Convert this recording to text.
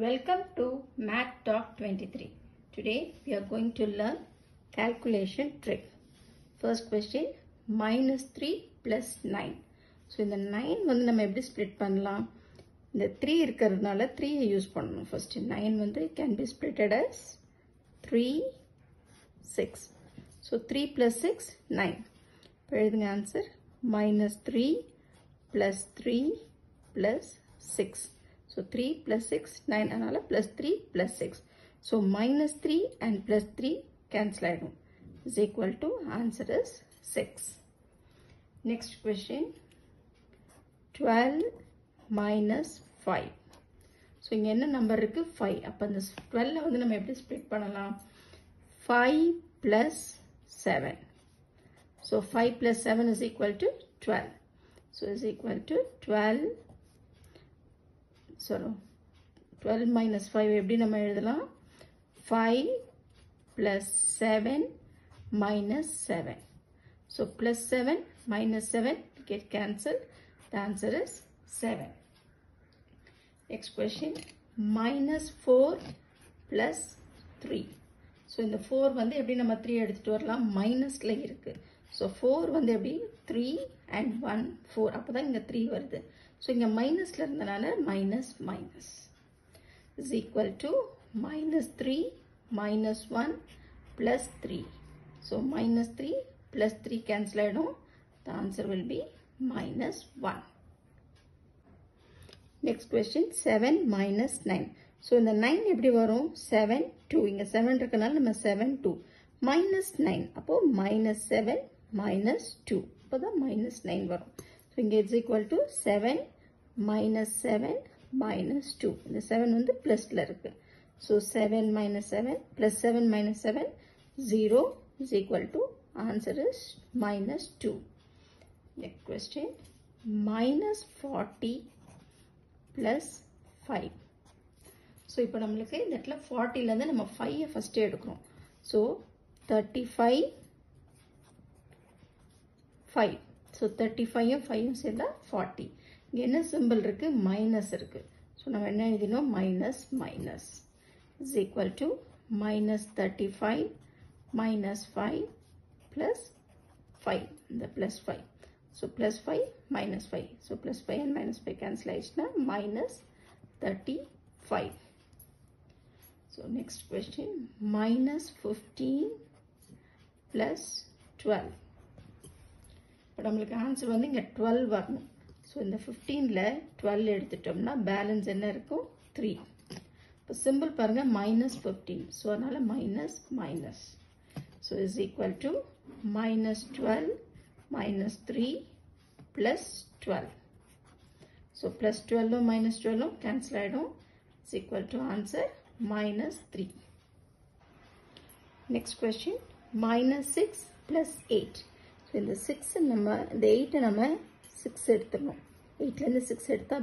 Welcome to Math Talk 23. Today we are going to learn calculation trick. First question, minus 3 plus 9. So இந்த 9 வந்து நம்ம எப்படி split பண்ணலாம்? இந்த 3 இருக்கிறதுனால 3 யூஸ் பண்ணணும். First 9 வந்து can be splitted as 3, 6. So 3 plus 6, 9. இப்போ எழுதுங்க answer minus 3 plus 3 plus 6. So 3 plus 6, 9 anala plus 3 plus 6. So minus 3 and plus 3 cancel ஆயிடும். Is equal to answer is 6. Next question. 12 minus 5. So இங்க என்ன number இருக்கு? 5. அப்ப இந்த 12 வந்து நம்ம எப்படி split பண்ணலாம்? 5 plus 7. So 5 plus 7 is equal to 12. So is equal to 12. So 12 minus 5 எப்படி நம்ம எழுதலாம்? 5 plus 7 minus 7. So plus 7 minus 7 get cancelled. The answer is 7. Next question. Minus 4 plus 3. So இந்த 4 வந்து எப்படி நம்ம 3 எடுத்துட்டு வரலாம்? மைனஸ்ல இருக்கு. So 4 வந்து எப்படி? 3 and 1 4. அப்பதான் இங்க 3 வருது. So இங்க மைனஸ்ல இருந்தனால minus minus is equal to minus 3 minus 1 plus 3. So minus 3 plus 3 cancel ஆயிடும். The answer will be minus 1. Next question, 7 minus 9. So இந்த 9 எப்படி வரும்? 7 2. இங்க 7 இருக்கனால நம்ம 7 2 minus 9. அப்போ minus 7 minus 2. அப்போதான் minus 9 வரும். So இங்க is equal to 7 minus 7 minus 2. இந்த 7 வந்து plusல இருக்கு. So 7 minus 7 plus 7 minus 7 0 is equal to answer is minus 2. Next question, minus 40 plus 5. So இப்போ நம்மளுக்கு இந்த இடத்துல 40ல இருந்து நம்ம 5 first எடுக்கிறோம். So 35 5. So 35 5 சேர்ந்தா 40. இங்க என்ன symbol இருக்கு? மைனஸ் இருக்கு. So நம்ம என்ன எழுதினோம்? Minus minus is equal to minus 35 minus 5 plus 5. இந்த plus 5. So plus 5 minus 5. So plus 5 and minus 5 cancel ஆயிடுச்சுன்னா minus 35. So next question, minus 15 plus 12. இப்போ நம்மளுக்கு ஆன்சர் வந்து இங்கே 12 வரணும். ஸோ இந்த 15ல 12 எடுத்துட்டோம்னா பேலன்ஸ் என்ன இருக்கும்? 3. இப்போ சிம்பிள் பாருங்கள் மைனஸ் 15. ஸோ அதனால் minus minus. So is equal to minus 12 minus 3 plus 12. So plus 12 minus 12 cancel ஆகிடும். Is equal to answer minus 3. Next question, minus 6 plus 8. So இந்த 6 நம்ம இந்த 8 நம்ம 6 எடுத்துடணும். 8ல இருந்து 6 எடுத்தா